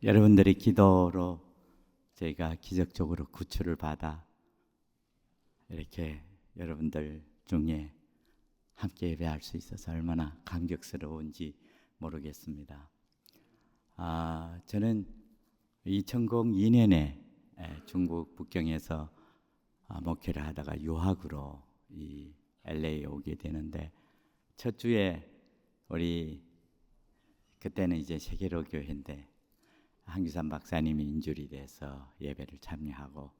여러분들의 기도로 저희가 기적적으로 구출을 받아 이렇게 여러분들 중에 함께 예배할 수 있어서 얼마나 감격스러운지 모르겠습니다. 저는 2002년에 중국 북경에서 목회를 하다가 유학으로 이 LA에 오게 되는데, 첫 주에 우리 그때는 이제 세계로 교회인데 한규산 박사님이 인줄이 돼서 예배를 참여하고,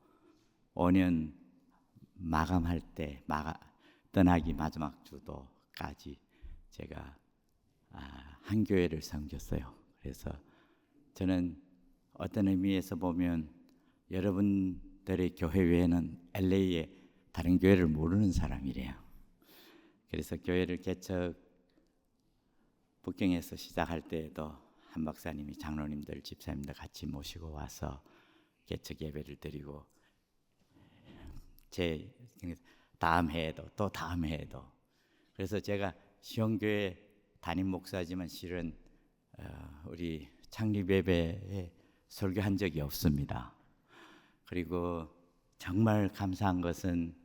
5년 마감할 때 떠나기 마지막 주도까지 제가 한 교회를 섬겼어요. 그래서 저는 어떤 의미에서 보면 여러분들의 교회 외에는 LA에 다른 교회를 모르는 사람이래요. 그래서 교회를 개척 북경에서 시작할 때에도 한 박사님이 장로님들, 집사님들 같이 모시고 와서 개척 예배를 드리고, 제 다음 해에도 또 다음 해에도. 그래서 제가 시온교회 담임 목사지만 실은 우리 창립 예배에 설교한 적이 없습니다. 그리고 정말 감사한 것은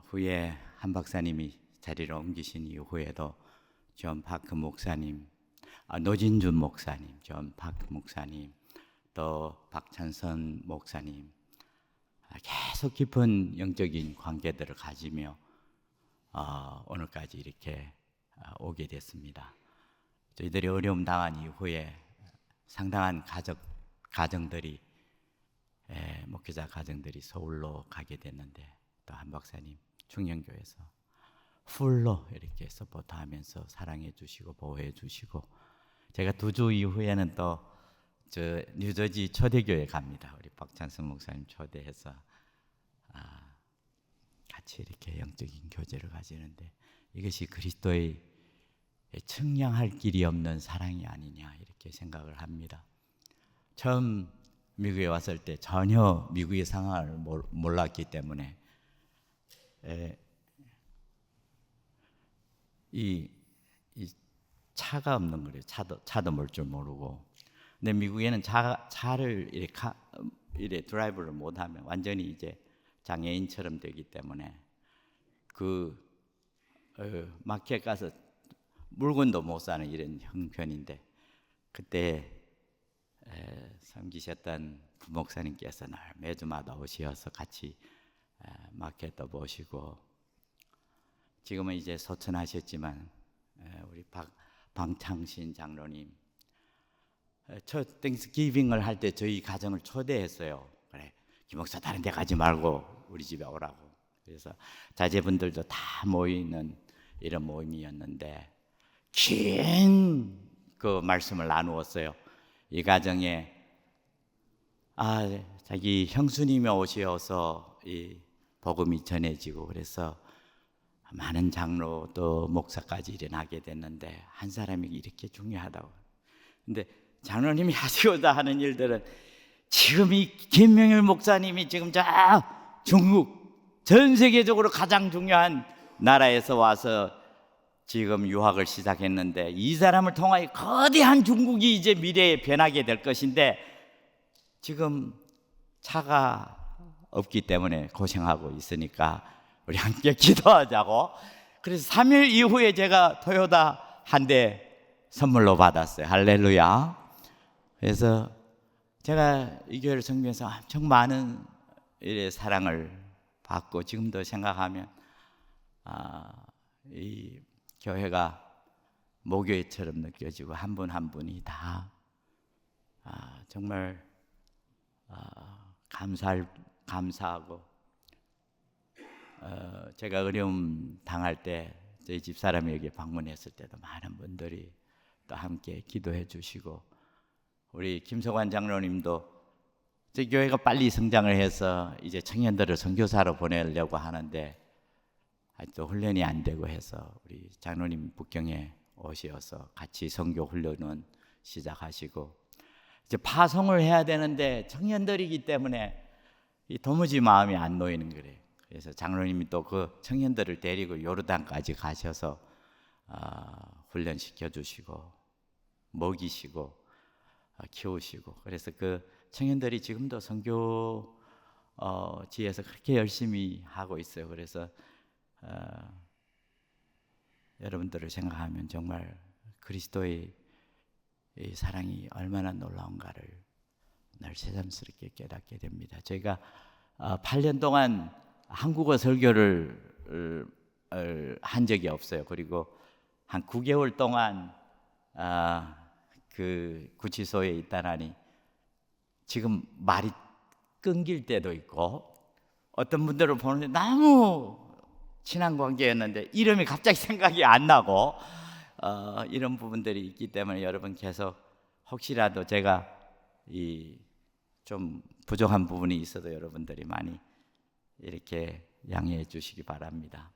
후에 한 박사님이 자리를 옮기신 이후에도 존 파크 목사님, 노진준 목사님, 존 파크 목사님, 또 박찬선 목사님, 계속 깊은 영적인 관계들을 가지며 오늘까지 이렇게 오게 됐습니다. 저희들이 어려움 당한 이후에 상당한 가정들이 목회자 가정들이 서울로 가게 됐는데, 또 한 박사님 충녕교회에서 풀로 이렇게 서포트하면서 사랑해 주시고 보호해 주시고, 제가 2주 이후에는 또 저 뉴저지 초대교회 갑니다. 우리 박찬성 목사님 초대해서 같이 이렇게 영적인 교제를 가지는데, 이것이 그리스도의 측량할 길이 없는 사랑이 아니냐 이렇게 생각을 합니다. 처음 미국에 왔을 때 전혀 미국의 상황을 몰랐기 때문에 이 차가 없는 거예요. 차도 몰 줄 모르고. 근데 미국에는 차를 이렇게 드라이브를 못하면 완전히 이제 장애인처럼 되기 때문에 마켓 가서 물건도 못 사는 이런 형편인데, 그때 섬기셨던 부목사님께서 날 매주마다 오셔서 같이 마켓도 보시고, 지금은 이제 소천하셨지만 우리 방창신 장로님 첫 땡스기빙을 할 때 저희 가정을 초대했어요. 그래, 김목사 다른 데 가지 말고 우리 집에 오라고. 그래서 자제분들도 다 모이는 이런 모임이었는데, 긴 그 말씀을 나누었어요. 이 가정에 자기 형수님이 오셔서 이 복음이 전해지고, 그래서 많은 장로 또 목사까지 일어나게 됐는데, 한 사람이 이렇게 중요하다고. 근데 장로님이 하시고자 하는 일들은, 지금 이 김명일 목사님이 지금 저 중국 전 세계적으로 가장 중요한 나라에서 와서 지금 유학을 시작했는데, 이 사람을 통하여 거대한 중국이 이제 미래에 변하게 될 것인데, 지금 차가 없기 때문에 고생하고 있으니까 우리 함께 기도하자고. 그래서 3일 이후에 제가 토요타 한 대 선물로 받았어요. 할렐루야. 그래서 제가 이 교회를 섬기면서 엄청 많은 사랑을 받고, 지금도 생각하면 이 교회가 모교회처럼 느껴지고, 한 분 한 분이 다 정말 감사하고, 제가 어려움 당할 때 저희 집사람이 여기 방문했을 때도 많은 분들이 또 함께 기도해 주시고, 우리 김석환 장로님도 저희 교회가 빨리 성장을 해서 이제 청년들을 선교사로 보내려고 하는데 아직도 훈련이 안 되고 해서 우리 장로님 북경에 오셔서 같이 선교 훈련은 시작하시고, 이제 파송을 해야 되는데 청년들이기 때문에 도무지 마음이 안 놓이는 거래요. 그래서 장로님이 또 그 청년들을 데리고 요르단까지 가셔서 훈련시켜 주시고 먹이시고 키우시고, 그래서 그 청년들이 지금도 선교지에서 그렇게 열심히 하고 있어요. 그래서 여러분들을 생각하면 정말 그리스도의 이 사랑이 얼마나 놀라운가를 늘 새삼스럽게 깨닫게 됩니다. 저희가 8년 동안 한국어 설교를 한 적이 없어요. 그리고 한 9개월 동안 그 구치소에 있다라니 지금 말이 끊길 때도 있고, 어떤 분들을 보는데 너무 친한 관계였는데 이름이 갑자기 생각이 안 나고, 이런 부분들이 있기 때문에 여러분 계속 혹시라도 제가 좀 부족한 부분이 있어도 여러분들이 많이 이렇게 양해해 주시기 바랍니다.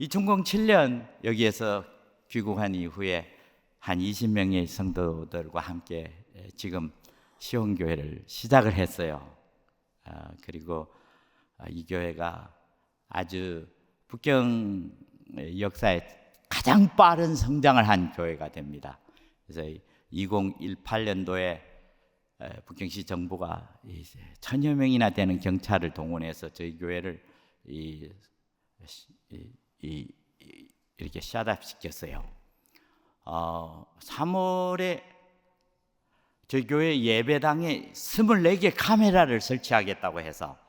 2007년 여기에서 귀국한 이후에 한 20명의 성도들과 함께 지금 시온교회를 시작을 했어요. 그리고 이 교회가 아주 북경 역사에 가장 빠른 성장을 한 교회가 됩니다. 그래서 2018년도에 북경시 정부가 1000여 명이나 되는 경찰을 동원해서 저희 교회를 이렇게 샷업시켰어요. 3월에 저희 교회 예배당에 24개 카메라를 설치하겠다고 해서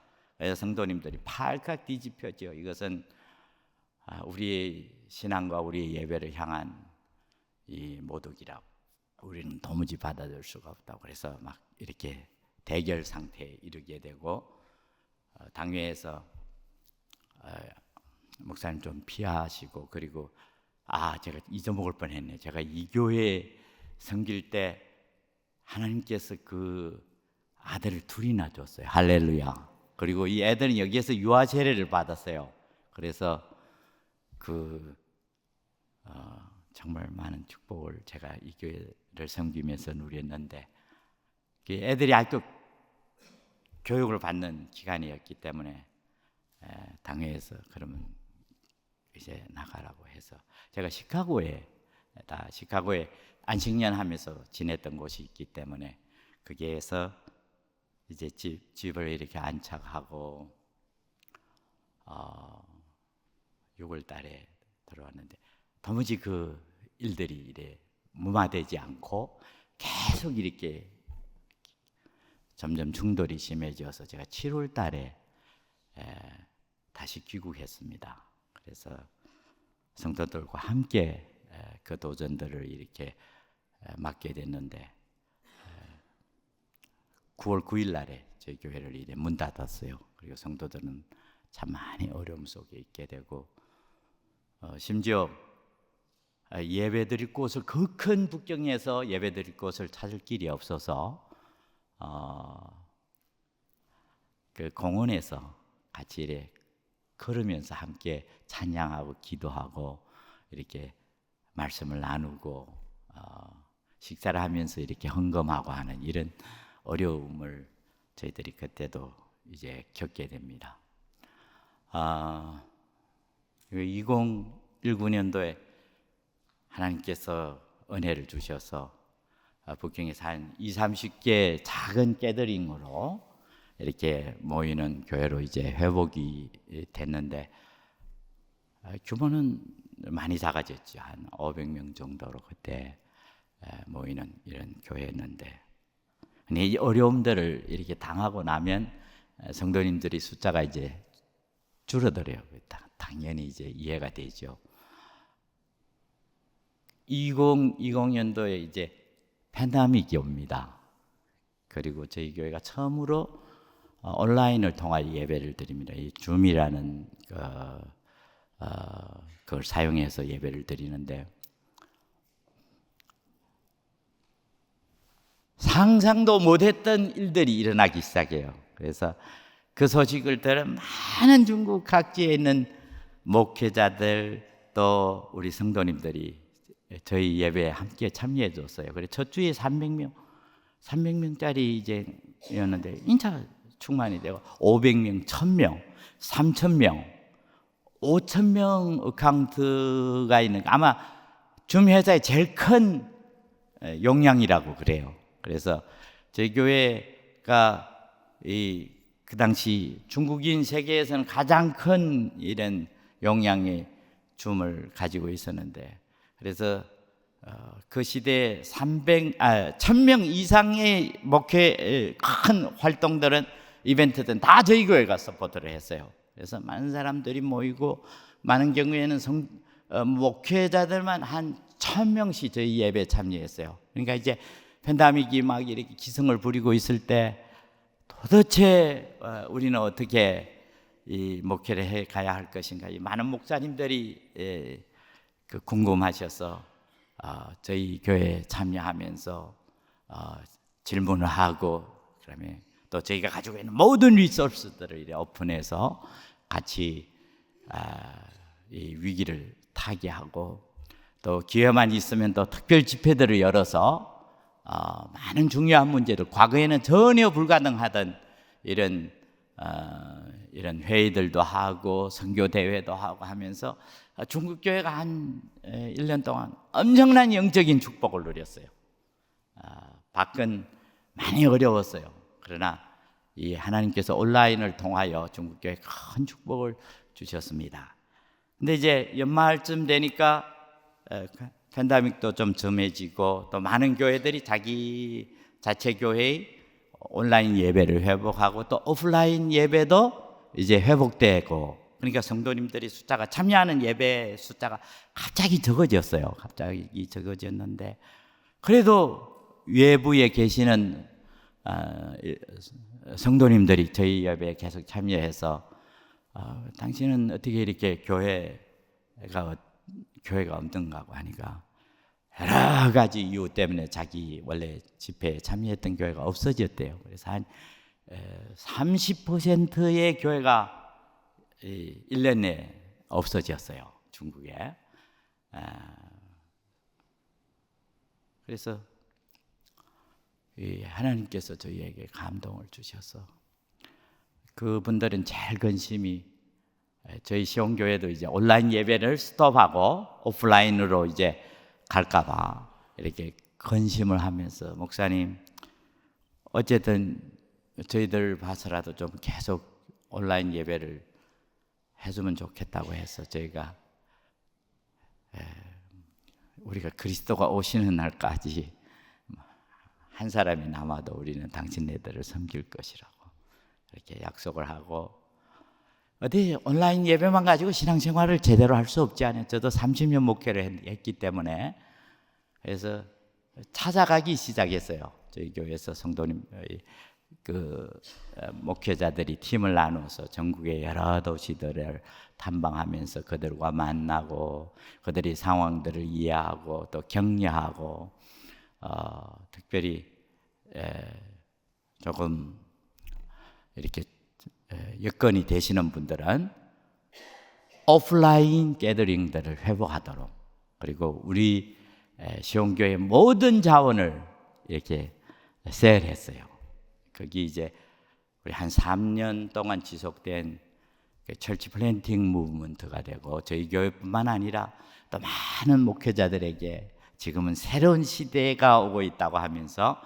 성도님들이 팔칵 뒤집혔죠. 이것은 우리의 신앙과 우리의 예배를 향한 이 모독이라고, 우리는 도무지 받아들일 수가 없다고, 그래서 막 이렇게 대결 상태에 이르게 되고, 당회에서 목사님 좀 피하시고, 그리고 제가 잊어먹을 뻔했네. 제가 이 교회 섬길 때 하나님께서 그 아들을 둘이나 줬어요. 할렐루야. 그리고 이 애들은 여기에서 유아 세례를 받았어요. 그래서 정말 많은 축복을 제가 이 교회를 섬기면서 누렸는데, 애들이 아직도 교육을 받는 기간이었기 때문에 당회에서 그러면 이제 나가라고 해서 제가 시카고에 안식년 하면서 지냈던 곳이 있기 때문에 거기에서 이제 집을 이렇게 안착하고 6월 달에 들어왔는데, 도무지 그 일들이 이래 무마되지 않고 계속 이렇게 점점 충돌이 심해져서 제가 7월 달에 다시 귀국했습니다. 그래서 성도들과 함께 그 도전들을 이렇게 맡게 됐는데, 9월 9일 날에 저희 교회를 이제 문 닫았어요. 그리고 성도들은 참 많이 어려움 속에 있게 되고, 심지어 예배드릴 곳을, 그 큰 북경에서 예배드릴 곳을 찾을 길이 없어서 그 공원에서 같이 이렇게 걸으면서 함께 찬양하고 기도하고 이렇게 말씀을 나누고 식사를 하면서 이렇게 헌금하고 하는 이런 어려움을 저희들이 그때도 이제 겪게 됩니다. 2019년도에 하나님께서 은혜를 주셔서 북경에서 한 20-30개 작은 게더링으로 이렇게 모이는 교회로 이제 회복이 됐는데, 규모는 많이 작아졌죠. 한 500명 정도로 그때 모이는 이런 교회였는데, 이 어려움들을 이렇게 당하고 나면 성도님들이 숫자가 이제 줄어들어요. 당연히 이제 이해가 되죠. 2020년도에 이제 팬데믹이 옵니다. 그리고 저희 교회가 처음으로 온라인을 통한 예배를 드립니다. 이 줌이라는 그걸 사용해서 예배를 드리는데, 상상도 못했던 일들이 일어나기 시작해요. 그래서 그 소식을 들은 많은 중국 각지에 있는 목회자들, 또 우리 성도님들이 저희 예배에 함께 참여해 줬어요. 그래서 첫 주에 300명짜리 이제 였는데 인차 충만이 되고 500명, 1000명, 3000명, 5000명 어카운트가 있는, 아마 줌 회사의 제일 큰 용량이라고 그래요. 그래서 저희 교회가 그 당시 중국인 세계에서는 가장 큰 이런 용량의 줌을 가지고 있었는데, 그래서 그 시대에 1000명 이상의 목회 큰 활동들은 이벤트들은 다 저희 교회가 서포트를 했어요. 그래서 많은 사람들이 모이고, 많은 경우에는 목회자들만 한 1000명씩 저희 예배에 참여했어요. 그러니까 이제 팬데믹이 막 이렇게 기승을 부리고 있을 때 도대체 우리는 어떻게 이 목회를 해 가야 할 것인가, 이 많은 목사님들이 궁금하셔서 저희 교회에 참여하면서 질문을 하고, 그다음에 또 저희가 가지고 있는 모든 리소스들을 오픈해서 같이 이 위기를 타개하고, 또 기회만 있으면 또 특별 집회들을 열어서 많은 중요한 문제들, 과거에는 전혀 불가능하던 이런 회의들도 하고 선교 대회도 하고 하면서 중국 교회가 한 1년 동안 엄청난 영적인 축복을 누렸어요. 밖은 많이 어려웠어요. 그러나 이 하나님께서 온라인을 통하여 중국 교회에 큰 축복을 주셨습니다. 근데 이제 연말쯤 되니까 팬데믹도 좀 점해지고, 또 많은 교회들이 자기 자체 교회의 온라인 예배를 회복하고, 또 오프라인 예배도 이제 회복되고, 그러니까 성도님들이 숫자가, 참여하는 예배 숫자가 갑자기 적어졌어요. 갑자기 적어졌는데, 그래도 외부에 계시는 성도님들이 저희 예배에 계속 참여해서 당신은 어떻게 이렇게 교회가 없는가 하고 하니까 여러 가지 이유 때문에 자기 원래 집회에 참여했던 교회가 없어졌대요. 그래서 한 30%의 교회가 1년 내에 없어졌어요, 중국에. 그래서 하나님께서 저희에게 감동을 주셔서, 그분들은 제일 관심이 저희 시온교회도 이제 온라인 예배를 스톱하고 오프라인으로 이제 갈까봐 이렇게 관심을 하면서, 목사님 어쨌든 저희들 봐서라도 좀 계속 온라인 예배를 해주면 좋겠다고 해서, 저희가 우리가 그리스도가 오시는 날까지 한 사람이 남아도 우리는 당신네들을 섬길 것이라고 이렇게 약속을 하고, 어디 온라인 예배만 가지고 신앙생활을 제대로 할 수 없지 않아요. 저도 30년 목회를 했기 때문에. 그래서 찾아가기 시작했어요. 저희 교회에서 성도님, 목회자들이 팀을 나눠서 전국의 여러 도시들을 탐방하면서 그들과 만나고, 그들의 상황들을 이해하고 또 격려하고, 특별히 조금 이렇게 여건이 되시는 분들은 오프라인 게더링들을 회복하도록, 그리고 우리 시온교회 모든 자원을 이렇게 세일했어요. 거기 이제 우리 한 3년 동안 지속된 철치 플랜팅 무브먼트가 되고, 저희 교회뿐만 아니라 또 많은 목회자들에게 지금은 새로운 시대가 오고 있다고 하면서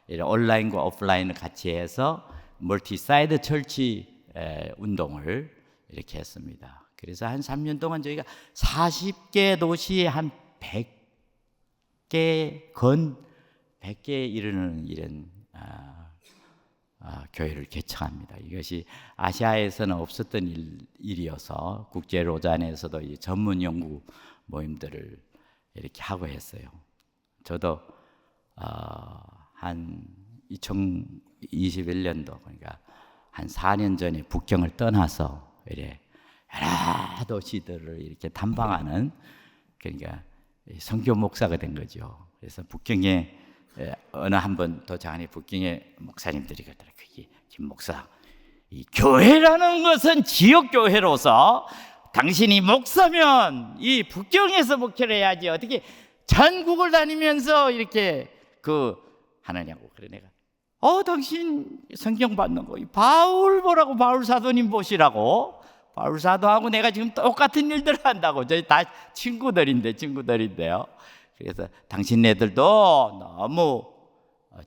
이런 온라인과 오프라인을 같이 해서 멀티 사이드 철치 운동을 이렇게 했습니다. 그래서 한 3년 동안 저희가 40개 도시에 한 100개에 이르는 이런 교회를 개척합니다. 이것이 아시아에서는 없었던 일이어서 국제로잔에서도 이 전문 연구 모임들을 이렇게 하고 했어요. 저도 한 2021년도, 그러니까 한 4년 전에 북경을 떠나서 이래 여러 도시들을 이렇게 탐방하는, 그러니까 선교 목사가 된 거죠. 그래서 북경에 어느 한 번 도착하니 북경의 목사님들이 그러더라고요. 김 목사, 이 교회라는 것은 지역 교회로서 당신이 목사면 이 북경에서 목회를 해야지 어떻게 전국을 다니면서 이렇게 하느냐고. 그래 내가 당신 성경 받는 거 바울 보라고, 바울 사도님 보시라고. 바울 사도하고 내가 지금 똑같은 일들을 한다고. 저희 다 친구들인데요. 그래서 당신네들도 너무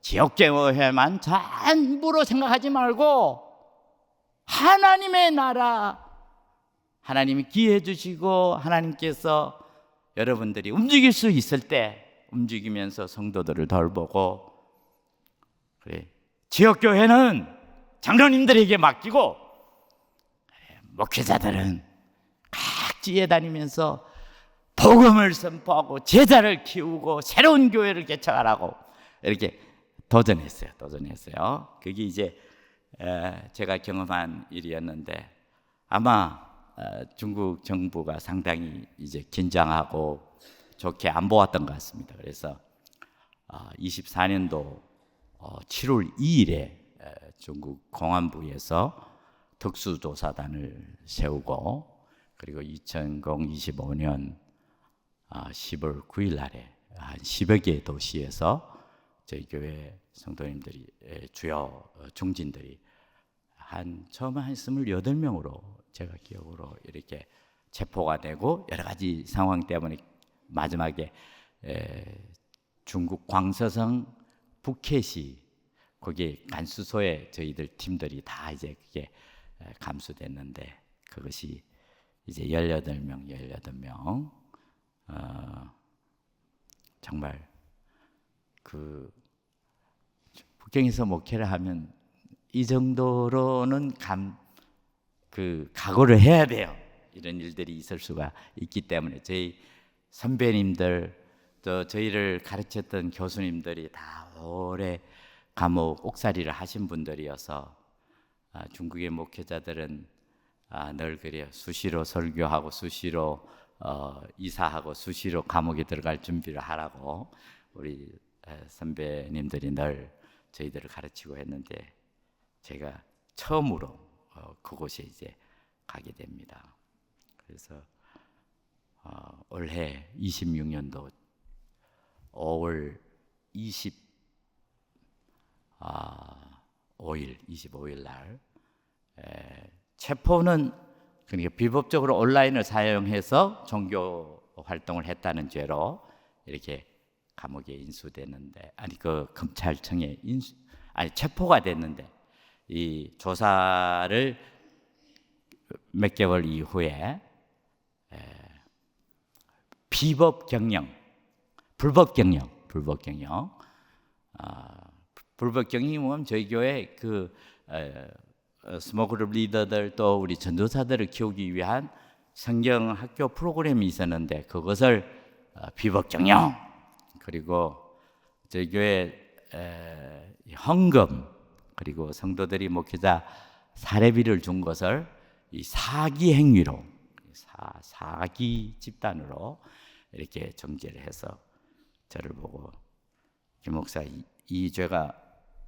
지역교회만 전부로 생각하지 말고 하나님의 나라, 하나님이 기회 주시고 하나님께서 여러분들이 움직일 수 있을 때 움직이면서 성도들을 돌보고, 그래, 지역교회는 장로님들에게 맡기고 목회자들은 각지에 다니면서 복음을 선포하고 제자를 키우고 새로운 교회를 개척하라고 이렇게 도전했어요. 그게 이제 제가 경험한 일이었는데, 아마 중국 정부가 상당히 이제 긴장하고 좋게 안 보았던 것 같습니다. 그래서 24년도 7월 2일에 중국 공안부에서 특수조사단을 세우고, 그리고 2025년 10월 9일 날에 한 10여 개의 도시에서 저희 교회 성도님들이, 주요 중진들이 처음에 한 28명으로 제가 기억으로 이렇게 체포가 되고, 여러 가지 상황 때문에 마지막에 중국 광서성 북해시 거기 간수소에 저희들 팀들이 다 이제 그게 감수됐는데, 그것이 이제 18명 정말 그 북경에서 목회를 하면 이 정도로는 각오를 해야 돼요. 이런 일들이 있을 수가 있기 때문에 저희 선배님들, 또 저희를 가르쳤던 교수님들이 다 오래 감옥 옥살이를 하신 분들이어서 중국의 목회자들은 늘 그래요. 수시로 설교하고 수시로 이사하고 수시로 감옥에 들어갈 준비를 하라고 우리 선배님들이 늘 저희들을 가르치고 했는데, 제가 처음으로 그곳에 이제 가게 됩니다. 그래서 올해 26년도 5월 25일 날 체포는, 그러니까 비법적으로 온라인을 사용해서 종교 활동을 했다는 죄로 이렇게 감옥에 인수됐는데, 그 검찰청에 체포가 됐는데, 이 조사를 몇 개월 이후에 불법 경영, 불법 경영이 뭐냐면 저희 교회 스모그룹 리더들 또 우리 전도사들을 키우기 위한 성경 학교 프로그램이 있었는데, 그것을 비법 경영, 그리고 저희 교회 헌금, 그리고 성도들이 목회자 사례비를 준 것을 이 사기 행위로, 사기 집단으로 이렇게 정죄를 해서 저를 보고, 김 목사, 이 죄가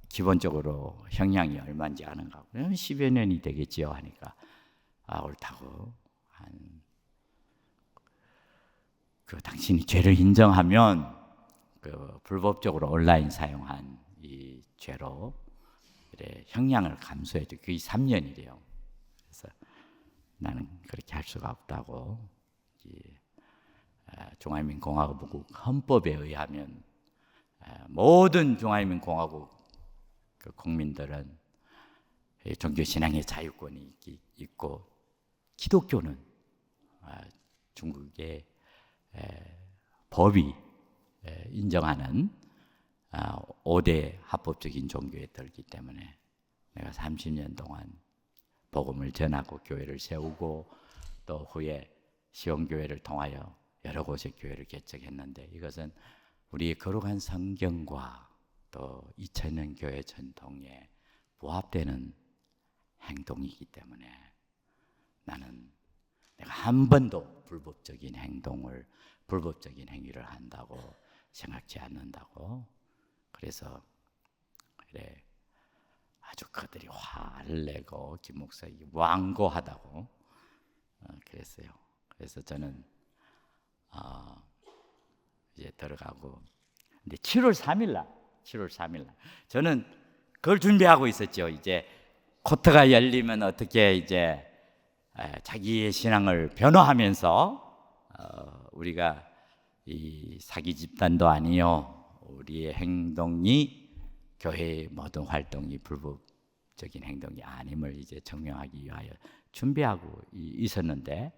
기본적으로 형량이 얼마인지 아는가? 그러면 10여 년이 되겠지요 하니까, 옳다고. 당신이 죄를 인정하면 불법적으로 온라인 사용한 이 죄로 형량을 감수해 줘. 그게 3년이래요. 그래서 나는 그렇게 할 수가 없다고. 중화인민공화국 헌법에 의하면 모든 중화인민공화국 국민들은 종교 신앙의 자유권이 있고, 기독교는 중국의 법이 인정하는 5대 합법적인 종교에 들기 때문에 내가 30년 동안 복음을 전하고 교회를 세우고, 또 후에 시온교회를 통하여 여러 곳의 교회를 개척했는데, 이것은 우리의 거룩한 성경과 또 2000년 교회 전통에 부합되는 행동이기 때문에 나는 내가 한 번도 불법적인 행위를 한다고 생각지 않는다고. 그래서 아주 그들이 화를 내고 김 목사에게 완고하다고 그랬어요. 그래서 저는 이제 들어가고, 근데 7월 3일 날 저는 그걸 준비하고 있었죠. 이제 코트가 열리면 어떻게 이제 자기의 신앙을 변호하면서 우리가 이 사기 집단도 아니요, 우리의 행동이 교회의 모든 활동이 불법적인 행동이 아님을 이제 증명하기 위하여 준비하고 있었는데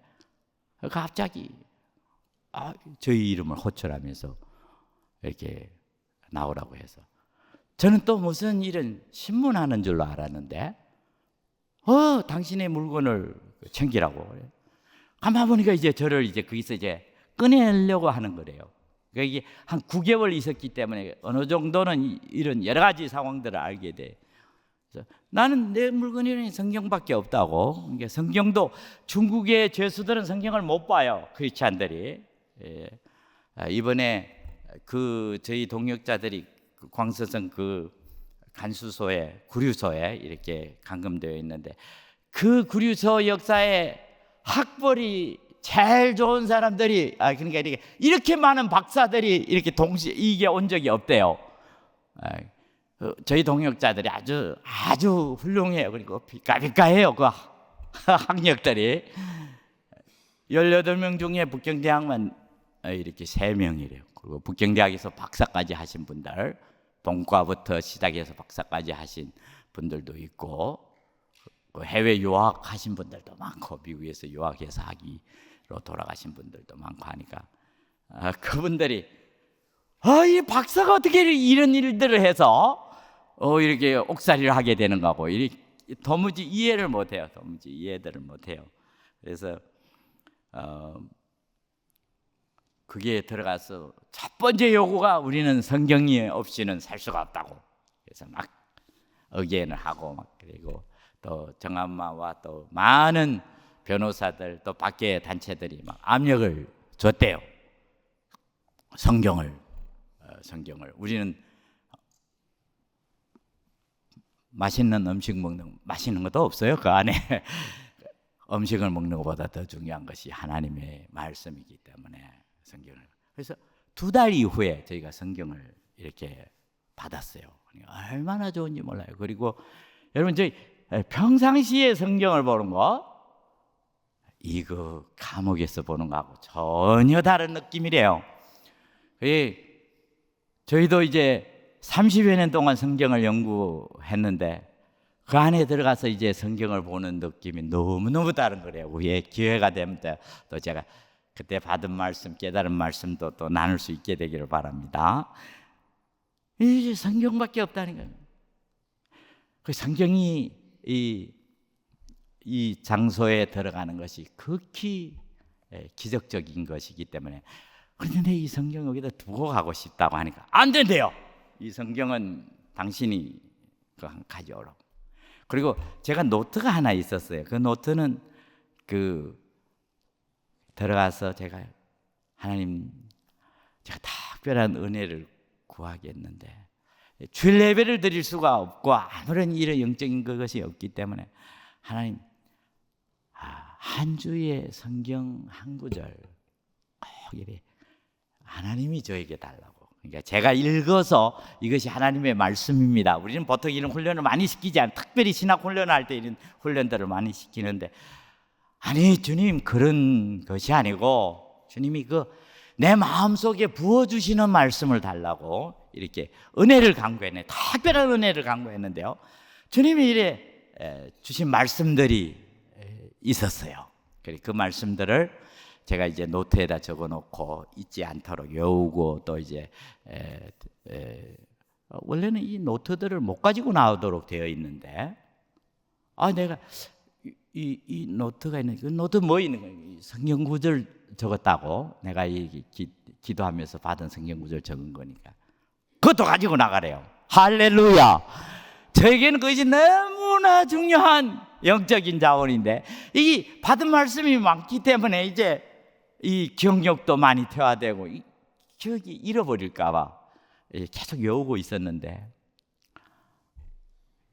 갑자기 저희 이름을 호출하면서 이렇게 나오라고 해서 저는 또 무슨 일은 신문하는 줄로 알았는데 당신의 물건을 챙기라고 그래요. 가만 보니까 이제 저를 이제 거기서 이제 꺼내려고 하는 거래요. 그러니까 이게 한 9개월 있었기 때문에 어느 정도는 이런 여러 가지 상황들을 알게 돼. 그래서 나는 내 물건이 성경밖에 없다고. 그러니까 성경도 중국의 죄수들은 성경을 못 봐요. 크리스찬들이. 예. 이번에 저희 동역자들이 광서성 간수소에 구류소에 이렇게 감금되어 있는데 그 구류소 역사에 학벌이 제일 좋은 사람들이 그러니까 이렇게 많은 박사들이 이렇게 동시에 이게 온 적이 없대요. 저희 동역자들이 아주 훌륭해요. 그리고 비까비까해요. 그 학력들이 18명 중에 북경대학만 이렇게 3명이래요. 그리고 북경대학에서 박사까지 하신 분들, 본과부터 시작해서 박사까지 하신 분들도 있고 해외 유학하신 분들도 많고 미국에서 유학해서 하기로 돌아가신 분들도 많고 하니까 그분들이 이 박사가 어떻게 이런 일들을 해서 이렇게 옥살이를 하게 되는 거고 도무지 이해를 못해요. 도무지 이해들을 못해요. 그래서 그게 들어가서 첫 번째 요구가 우리는 성경이 없이는 살 수가 없다고. 그래서 막 의견을 하고 막 그리고 또 정엄마와 또 많은 변호사들 또 밖에 단체들이 막 압력을 줬대요. 성경을 우리는 맛있는 음식 맛있는 것도 없어요. 그 안에 음식을 먹는 것보다 더 중요한 것이 하나님의 말씀이기 때문에 성경을. 그래서 2달 이후에 저희가 성경을 이렇게 받았어요. 얼마나 좋은지 몰라요. 그리고 여러분 저희 평상시에 성경을 보는 거 이거 감옥에서 보는 거하고 전혀 다른 느낌이래요. 저희도 이제 30여 년 동안 성경을 연구했는데 그 안에 들어가서 이제 성경을 보는 느낌이 너무너무 다른 거래요. 위에 기회가 되면 또 제가 그때 받은 말씀, 깨달은 말씀도 또 나눌 수 있게 되기를 바랍니다. 이게 성경밖에 없다니까요. 그 성경이 이 장소에 들어가는 것이 극히 기적적인 것이기 때문에 그런데 이 성경 여기다 두고 가고 싶다고 하니까 안 된대요. 이 성경은 당신이 가져오라고. 그리고 제가 노트가 하나 있었어요. 그 노트는 들어가서 제가 하나님 제가 특별한 은혜를 구하겠는데 주일 예배를 드릴 수가 없고 아무런 이런 영적인 그것이 없기 때문에 하나님 한 주의 성경 한 구절 꼭 이래 하나님이 저에게 달라고. 그러니까 제가 읽어서 이것이 하나님의 말씀입니다. 우리는 보통 이런 훈련을 많이 시키지 않아요. 특별히 신학 훈련을 할 때 이런 훈련들을 많이 시키는데 아니 주님 그런 것이 아니고 주님이 내 마음속에 부어주시는 말씀을 달라고 이렇게 은혜를 강구했네. 특별한 은혜를 강구했는데요. 주님이 이래 주신 말씀들이 있었어요. 그 말씀들을 제가 이제 노트에다 적어놓고 잊지 않도록 외우고 또 이제 원래는 이 노트들을 못 가지고 나오도록 되어 있는데 내가 이 노트가 있는 그 노트 뭐 있는 거예요? 성경 구절 적었다고 내가 기도하면서 받은 성경 구절 적은 거니까 그것도 가지고 나가래요. 할렐루야. 저에게는 그것이 너무나 중요한 영적인 자원인데 이 받은 말씀이 많기 때문에 이제 이 기억력도 많이 퇴화되고 기억이 잃어버릴까 봐 계속 외우고 있었는데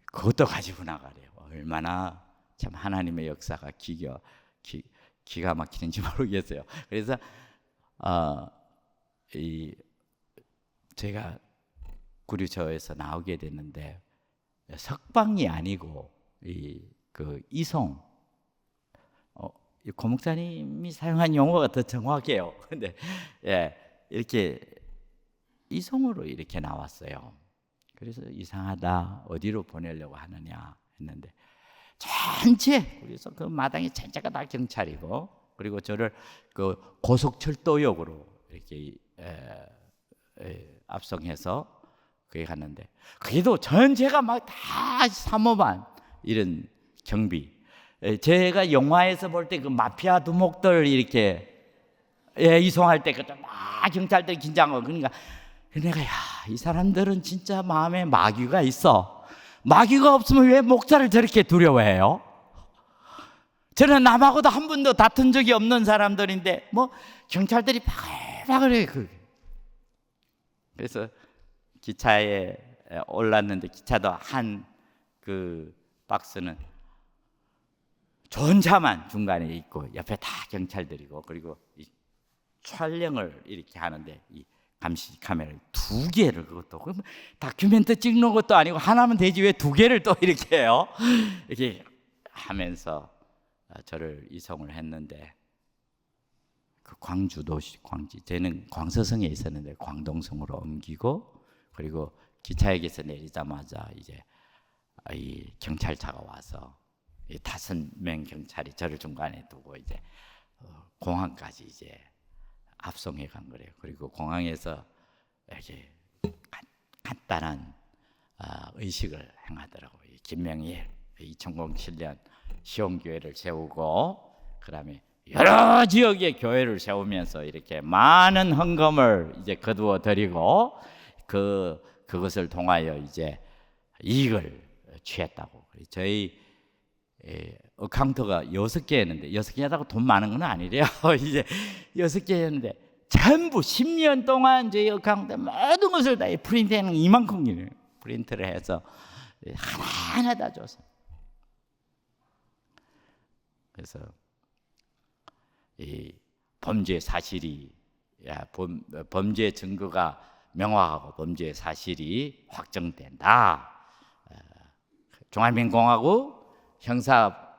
그것도 가지고 나가래요. 얼마나 참 하나님의 역사가 기가 막히는지 모르겠어요. 그래서 제가 구류처에서 나오게 됐는데 석방이 아니고 이송 고 목사님이 사용한 용어가 더 정확해요. 근데 이렇게 이송으로 이렇게 나왔어요. 그래서 이상하다. 어디로 보내려고 하느냐 했는데 전체 그래서 그 마당에 전체가 다 경찰이고 그리고 저를 그 고속철도역으로 이렇게 압송해서 그게 갔는데 그래도 전체가 막 다 사모반 이런 경비. 제가 영화에서 볼 때 그 마피아 두목들 이렇게 이송할 때 그때 막 경찰들이 긴장하고 그러니까 내가 이 사람들은 진짜 마음에 마귀가 있어. 마귀가 없으면 왜 목사를 저렇게 두려워해요? 저는 남하고도 한 번도 다툰 적이 없는 사람들인데 뭐 경찰들이 바글바글해. 그래서 기차에 올랐는데 기차도 한 그 박스는 전차만 중간에 있고 옆에 다 경찰들이고 그리고 이 촬영을 이렇게 하는데 이 감시 카메라를 2개를 그것도 다큐멘터 찍는 것도 아니고 하나면 되지 왜 2개를 또 이렇게 해요? 이렇게 하면서 저를 이송을 했는데 그 광주도시 저는 광서성에 있었는데 광동성으로 옮기고 그리고 기차역에서 내리자마자 이제 이 경찰차가 와서 이 5명 경찰이 저를 중간에 두고 이제 공항까지 이제 압송해 간 거래요. 그리고 공항에서 이렇게 간단한 의식을 행하더라고요. 김명일 2007년 시온교회를 세우고 그다음에 여러 지역의 교회를 세우면서 이렇게 많은 헌금을 이제 거두어 드리고 그것을 통하여 이제 이익을 취했다고. 저희 어카운트가 6개였는데 6개라고 돈 많은 건 아니래요. 이제 6개였는데 전부 10년 동안 저희 어카운트 모든 것을 다 프린트하는 이만큼이에요. 프린트를 해서 하나하나 다 줬어요. 그래서 이 범죄 사실이 범죄 증거가 명확하고 범죄 사실이 확정된다. 중华民国공화국 형사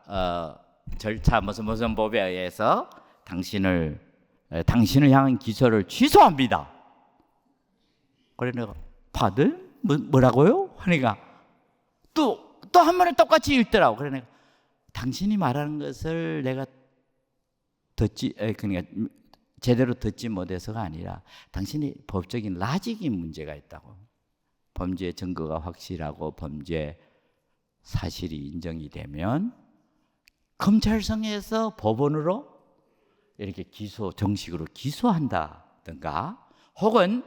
절차 무슨 법에 의해서 당신을 향한 기소를 취소합니다. 그래 내가 파들 뭐라고요? 하니까 또 한 번에 똑같이 읽더라고. 그래 내가 당신이 말하는 것을 내가 그러니까 제대로 듣지 못해서가 아니라 당신이 법적인 라직인 문제가 있다고. 범죄 증거가 확실하고 범죄 사실이 인정이 되면 검찰청에서 법원으로 이렇게 정식으로 기소한다든가 혹은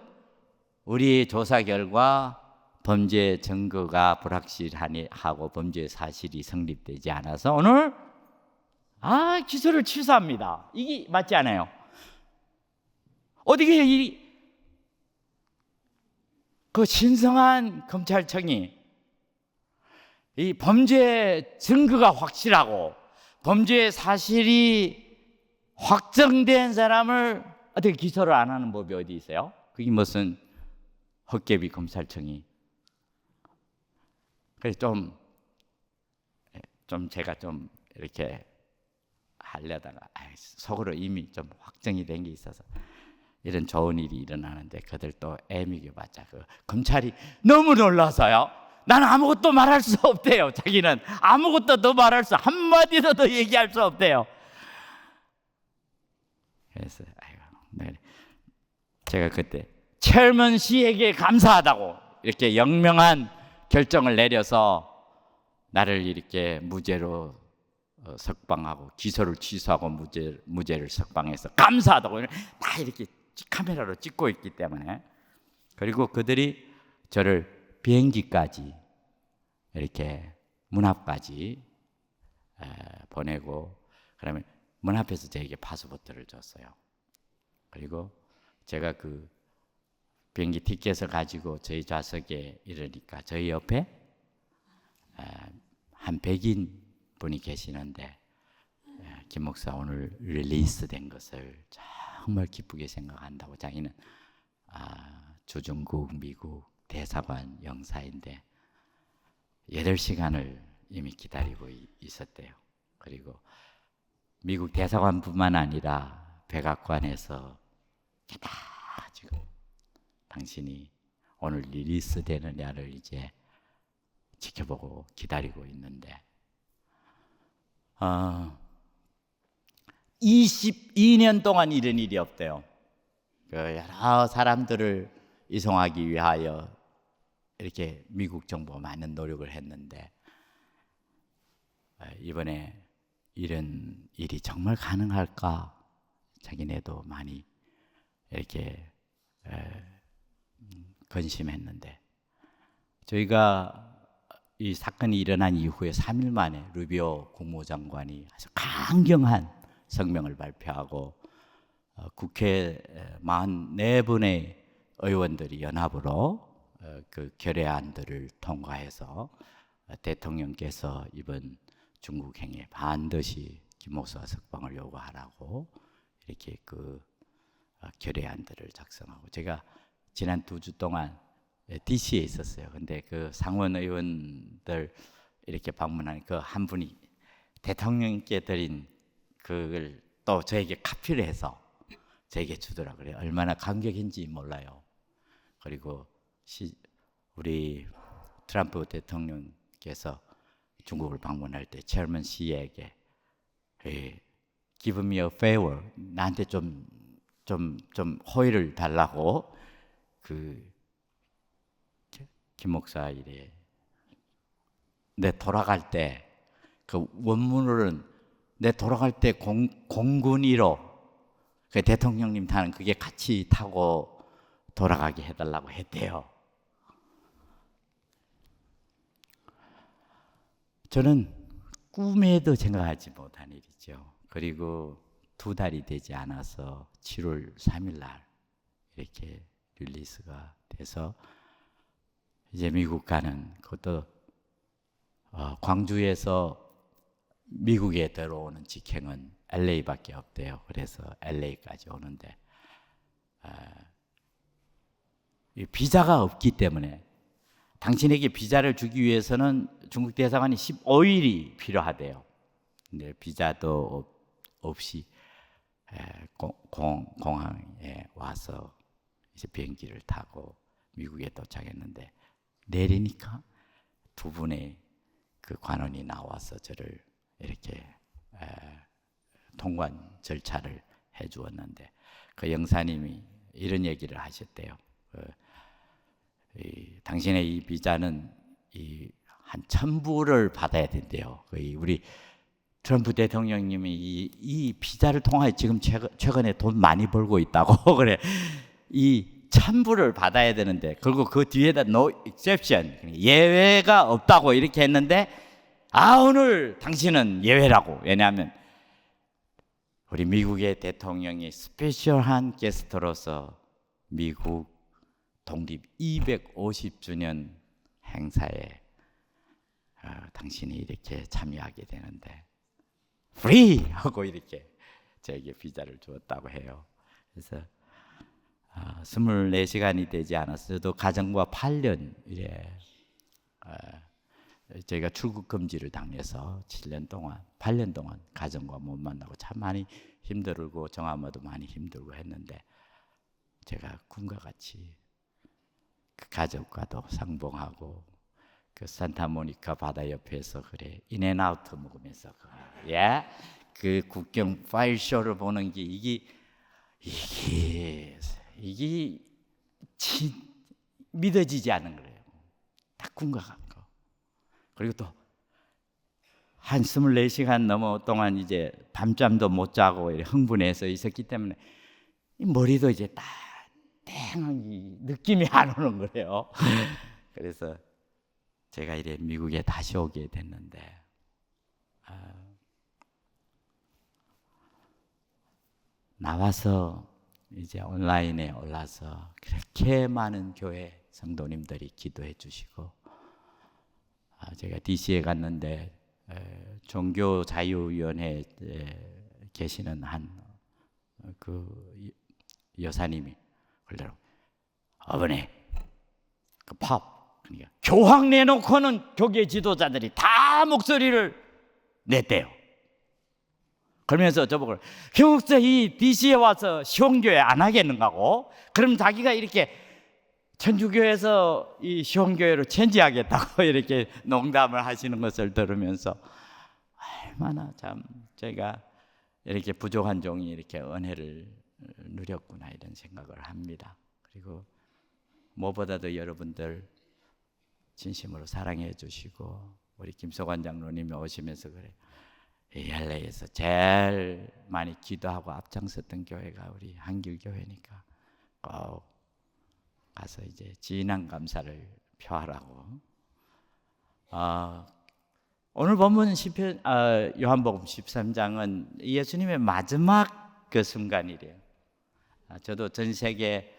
우리 조사 결과 범죄 증거가 불확실하고 범죄 사실이 성립되지 않아서 오늘 기소를 취소합니다. 이게 맞지 않아요? 어떻게 그 신성한 검찰청이 이 범죄 증거가 확실하고 범죄 사실이 확정된 사람을 어떻게 기소를 안 하는 법이 어디 있어요? 그게 무슨 헛개비 검찰청이. 그래서 좀 제가 좀 이렇게 하려다가 속으로 이미 좀 확정이 된 게 있어서 이런 좋은 일이 일어나는데 그들 또 애미겨봤자 검찰이 너무 놀라서요. 나는 아무것도 말할 수 없대요. 자기는 아무것도 더 말할 수 한마디도 더 얘기할 수 없대요. 그래서 제가 그때 철문 씨에게 감사하다고 이렇게 영명한 결정을 내려서 나를 이렇게 무죄로 석방하고 기소를 취소하고 무죄를 석방해서 감사하다고 다 이렇게 카메라로 찍고 있기 때문에 그리고 그들이 저를 비행기까지 이렇게 문 앞까지 보내고 그러면 문 앞에서 저에게 파스포트를 줬어요. 그리고 제가 그 비행기 티켓을 가지고 저희 좌석에 이르니까 저희 옆에 한 백인 분이 계시는데 김 목사 오늘 릴리스된 것을 정말 기쁘게 생각한다고. 자기는 주중국 미국 대사관 영사인데 8시간을 이미 기다리고 있었대요. 그리고 미국 대사관뿐만 아니라 백악관에서 지금 당신이 오늘 리리스 되느냐를 이제 지켜보고 기다리고 있는데 22년 동안 이런 일이 없대요. 여러 사람들을 이송하기 위하여 이렇게 미국 정부가 많은 노력을 했는데 이번에 이런 일이 정말 가능할까 자기네도 많이 이렇게 근심했는데 저희가 이 사건이 일어난 이후에 3일 만에 루비오 국무장관이 아주 강경한 성명을 발표하고 국회 44분의 의원들이 연합으로 그 결의안들을 통과해서 대통령께서 이번 중국 행위에 반드시 김목사 석방을 요구하라고 이렇게 그 결의안들을 작성하고 제가 지난 2주 동안 DC에 있었어요. 근데 그 상원 의원들 이렇게 방문하니 그 한 분이 대통령께 드린 그걸 또 저에게 카피를 해서 저에게 주더라 그래요. 얼마나 감격인지 몰라요. 그리고 우리 트럼프 대통령께서 중국을 방문할 때 체어먼 씨에게 Give me a favor, 나한테 좀 호의를 달라고 김 목사 이래 내 돌아갈 때 그 원문으로는 내 돌아갈 때 공군이로 그 대통령님 타는 그게 같이 타고 돌아가게 해달라고 했대요. 저는 꿈에도 생각하지 못한 일이죠. 그리고 2달이 되지 않아서 7월 3일 날 이렇게 릴리스가 돼서 이제 미국 가는 그것도 광주에서 미국에 들어오는 직행은 LA밖에 없대요. 그래서 LA까지 오는데 비자가 없기 때문에 당신에게 비자를 주기 위해서는 중국 대사관이 15일이 필요하대요. 근데 비자도 없이 공항에 와서 이제 비행기를 타고 미국에 도착했는데 내리니까 2분의 그 관원이 나와서 저를 이렇게 통관 절차를 해주었는데 그 영사님이 이런 얘기를 하셨대요. 당신의 이 비자는 한 1000불을 받아야 된대요. 우리 트럼프 대통령님이 이 비자를 통하여 지금 최근에 돈 많이 벌고 있다고 그래. 이 1000불을 받아야 되는데 그리고 그 뒤에다 no exception 예외가 없다고 이렇게 했는데 오늘 당신은 예외라고. 왜냐하면 우리 미국의 대통령이 스페셜한 게스트로서 미국 독립 250주년 행사에 당신이 이렇게 참여하게 되는데 프리 하고 이렇게 저에게 비자를 주었다고 해요. 그래서 24시간이 되지 않았어도 가정과 8년 저희가 출국 금지를 당해서 8년 동안 가정과 못 만나고 참 많이 힘들고 정아마도 많이 힘들고 했는데 제가 꿈과 같이 그 가족과도 상봉하고 그 산타모니카 바다 옆에서 인앤아웃 먹으면서 그 국경 파일쇼를 보는 게 이게 믿어지지 않는 거예요. 딱 꿈과 같고. 그리고 또 한 24시간 넘어 동안 이제 밤잠도 못 자고 흥분해서 있었기 때문에 머리도 이제 땡 느낌이 안 오는 거예요. 그래서 제가 미국에 다시 오게 됐는데 나와서 이제 온라인에 올라서 그렇게 많은 교회 성도님들이 기도해 주시고 제가 DC에 갔는데 종교자유위원회에 계시는 그 여사님이 그러더라고. 아버님 그러니까 교황 내놓고는 교계 지도자들이 다 목소리를 냈대요. 그러면서 저보고 김목사 이 DC에 와서 시온교회 안 하겠는가고? 그럼 자기가 이렇게 천주교에서 이 시온교회로 체인지하겠다고 이렇게 농담을 하시는 것을 들으면서 얼마나 참 제가 이렇게 부족한 종이 이렇게 은혜를 누렸구나 이런 생각을 합니다. 그리고 무엇보다도 여러분들 진심으로 사랑해 주시고 우리 김소관 장로님이 오시면서 그래 이 LA에서 제일 많이 기도하고 앞장섰던 교회가 우리 한길교회니까 꼭 가서 이제 진한 감사를 표하라고. 오늘 본문 시편 요한복음 13장은 예수님의 마지막 그 순간이래요. 저도 전 세계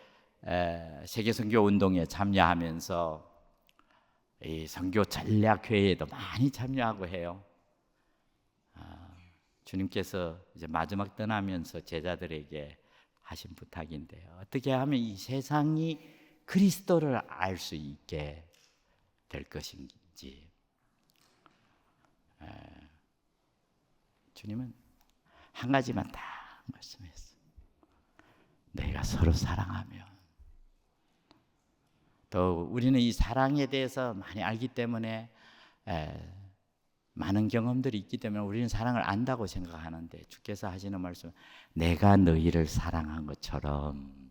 선교 운동에 참여하면서 이 선교 전략 회의에도 많이 참여하고 해요. 주님께서 이제 마지막 떠나면서 제자들에게 하신 부탁인데요. 어떻게 하면 이 세상이 그리스도를 알 수 있게 될 것인지. 주님은 한 가지만 딱 말씀했어요. 너희가 서로 사랑하면. 또 우리는 이 사랑에 대해서 많이 알기 때문에 많은 경험들이 있기 때문에 우리는 사랑을 안다고 생각하는데 주께서 하시는 말씀, 내가 너희를 사랑한 것처럼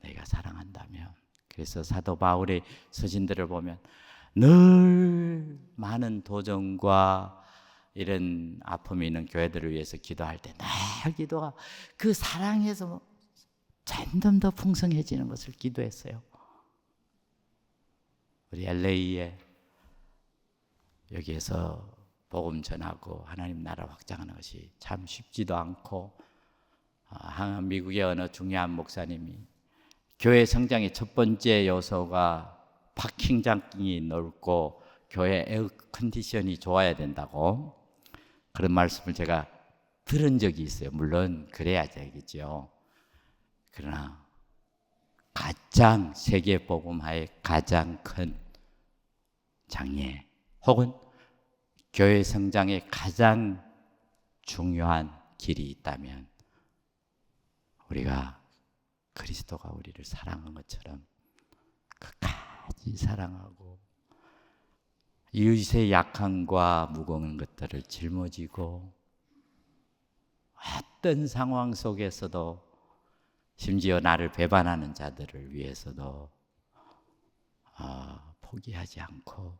너희가 사랑한다면. 그래서 사도 바울의 서신들을 보면 늘 많은 도전과 이런 아픔이 있는 교회들을 위해서 기도할 때 늘 기도가 그 사랑에서 점점 더 풍성해지는 것을 기도했어요. 우리 LA에 여기에서 복음 전하고 하나님 나라 확장하는 것이 참 쉽지도 않고, 미국의 어느 중요한 목사님이 교회 성장의 첫 번째 요소가 파킹장이 넓고 교회 에어 컨디션이 좋아야 된다고 그런 말씀을 제가 들은 적이 있어요. 물론 그래야 되겠죠. 그러나 가장 세계 복음화의 가장 큰 장애 혹은 교회 성장의 가장 중요한 길이 있다면 우리가 그리스도가 우리를 사랑한 것처럼 끝까지 사랑하고 이웃의 약함과 무거운 것들을 짊어지고 어떤 상황 속에서도 심지어 나를 배반하는 자들을 위해서도 포기하지 않고,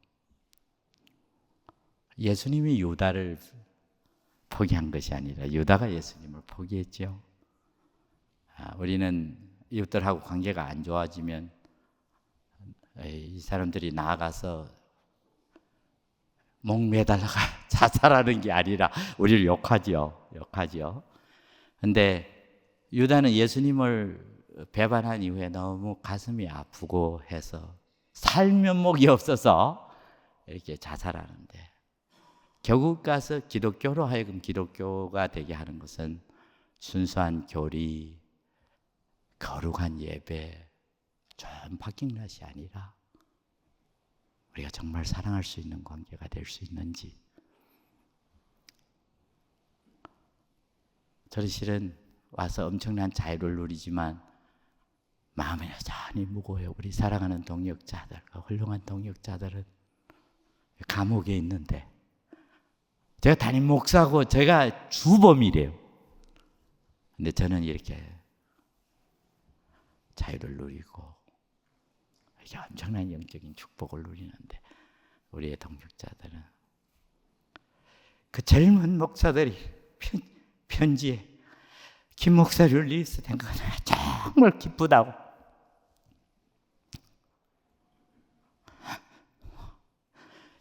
예수님이 유다를 포기한 것이 아니라 유다가 예수님을 포기했죠. 우리는 이웃들하고 관계가 안 좋아지면 이 사람들이 나아가서 목 매달라가 자살하는 게 아니라 우리를 욕하지요. 근데 유다는 예수님을 배반한 이후에 너무 가슴이 아프고 해서 살 면목이 없어서 이렇게 자살하는데, 결국 가서 기독교로 하여금 기독교가 되게 하는 것은 순수한 교리, 거룩한 예배, 좋은 파킹랏이 아니라 우리가 정말 사랑할 수 있는 관계가 될 수 있는지. 저는 실은 와서 엄청난 자유를 누리지만 마음이 여전히 무거워요. 우리 사랑하는 동역자들, 훌륭한 동역자들은 감옥에 있는데, 제가 담임 목사고 제가 주범이래요. 근데 저는 이렇게 자유를 누리고 이렇게 엄청난 영적인 축복을 누리는데, 우리의 동역자들은 그 젊은 목사들이 편지에 김 목사를 리스트된 건 정말 기쁘다고.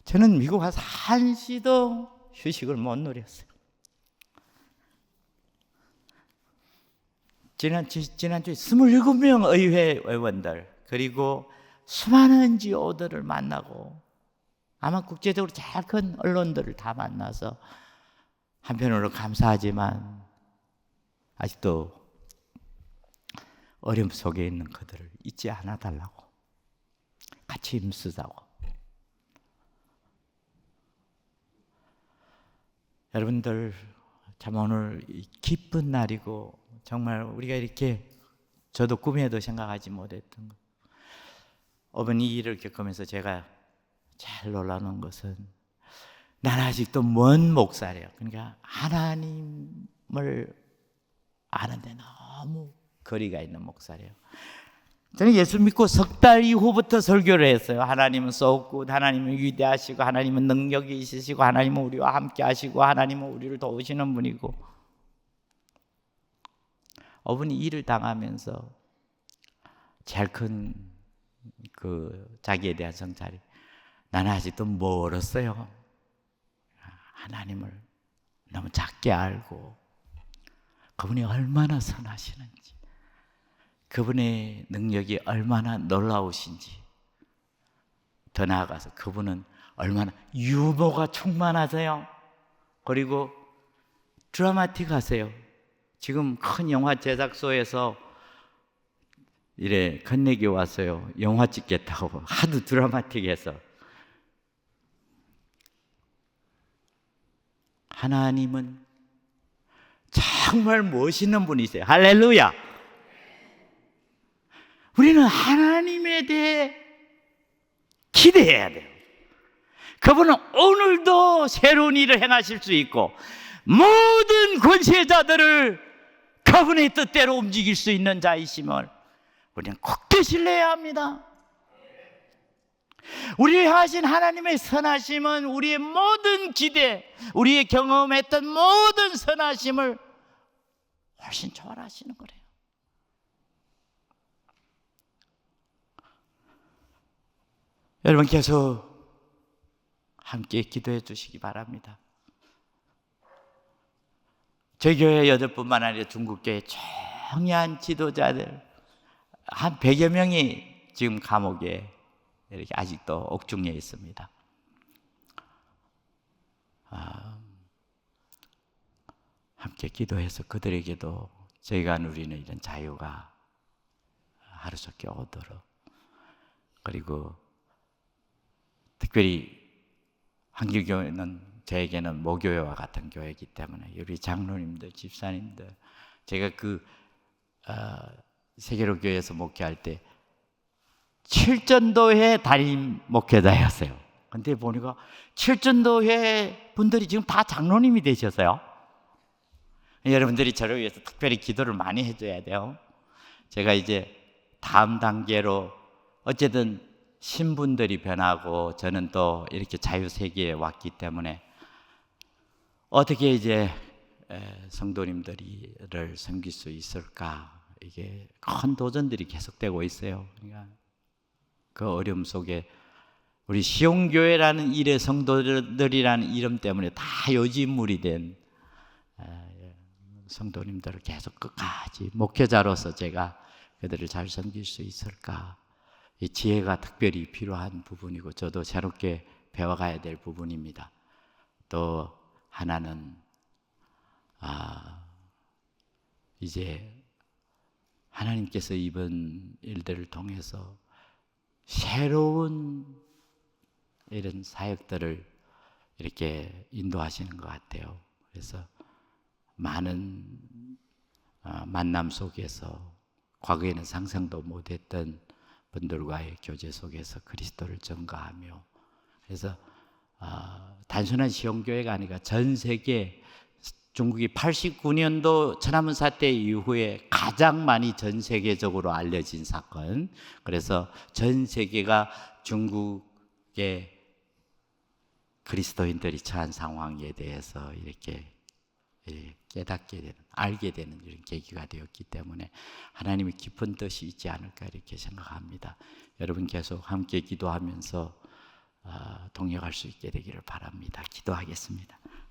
저는 미국 와서 한시도 휴식을 못 누렸어요. 지난주에 27명 의회 의원들 그리고 수많은 GO들을 만나고 아마 국제적으로 제일 큰 언론들을 다 만나서 한편으로 감사하지만 아직도 어려움 속에 있는 그들을 잊지 않아 달라고, 같이 힘쓰자고. 여러분들 참 오늘 기쁜 날이고, 정말 우리가 이렇게, 저도 꿈에도 생각하지 못했던 것, 어머니 이 일을 겪으면서 제가 제일 놀라는 것은 나는 아직도 먼 목사래요. 그러니까 하나님을 아는데 너무 거리가 있는 목사래요. 저는 예수 믿고 석 달 이후부터 설교를 했어요. 하나님은 so good, 하나님은 위대하시고, 하나님은 능력이 있으시고, 하나님은 우리와 함께 하시고, 하나님은 우리를 도우시는 분이고. 어머니 일을 당하면서 제일 큰 자기에 대한 성찰이, 나는 아직도 멀었어요. 하나님을 너무 작게 알고 그분이 얼마나 선하시는지, 그분의 능력이 얼마나 놀라우신지, 더 나아가서 그분은 얼마나 유머가 충만하세요. 그리고 드라마틱하세요. 지금 큰 영화 제작소에서 이래 건네기 왔어요. 영화 찍겠다고. 하도 드라마틱해서. 하나님은 정말 멋있는 분이세요. 할렐루야. 우리는 하나님에 대해 기대해야 돼요. 그분은 오늘도 새로운 일을 행하실 수 있고, 모든 권세자들을 그분의 뜻대로 움직일 수 있는 자이심을 우리는 굳게 신뢰해야 합니다. 우리를 향하신 하나님의 선하심은 우리의 모든 기대, 우리의 경험했던 모든 선하심을 훨씬 초월하시는 거래요. 여러분 계속 함께 기도해 주시기 바랍니다. 저희 교회 8뿐만 아니라 중국교회 청년 지도자들 한 100여 명이 지금 감옥에 이렇게 아직도 옥중에 있습니다. 함께 기도해서 그들에게도 저희가 누리는 이런 자유가 하루속히 오도록, 그리고 특별히 한길교회는 저에게는 모교회와 같은 교회이기 때문에 우리 장로님들, 집사님들, 제가 세계로교회에서 목회할 때 칠전도회 담임 목회자였어요. 근데 보니까 칠전도회 분들이 지금 다 장로님이 되셨어요. 여러분들이 저를 위해서 특별히 기도를 많이 해줘야 돼요. 제가 이제 다음 단계로 어쨌든 신분들이 변하고 저는 또 이렇게 자유세계에 왔기 때문에 어떻게 이제 성도님들을 섬길 수 있을까, 이게 큰 도전들이 계속되고 있어요. 그러니까 그 어려움 속에 우리 시온교회라는 일의 성도들이라는 이름 때문에 다 요지물이 된 성도님들을 계속 끝까지 목회자로서 제가 그들을 잘 섬길 수 있을까, 이 지혜가 특별히 필요한 부분이고 저도 새롭게 배워가야 될 부분입니다. 또 하나는 이제 하나님께서 이번 일들을 통해서 새로운 이런 사역들을 이렇게 인도하시는 것 같아요. 그래서 많은 만남 속에서 과거에는 상상도 못했던 분들과의 교제 속에서 그리스도를 전가하며, 그래서 단순한 시온교회가 아니라 전 세계, 중국이 89년도 천안문 사태 이후에 가장 많이 전 세계적으로 알려진 사건, 그래서 전 세계가 중국의 그리스도인들이 처한 상황에 대해서 이렇게 깨닫게 되는, 알게 되는 이런 계기가 되었기 때문에 하나님의 깊은 뜻이 있지 않을까 이렇게 생각합니다. 여러분 계속 함께 기도하면서 동역할 수 있게 되기를 바랍니다. 기도하겠습니다.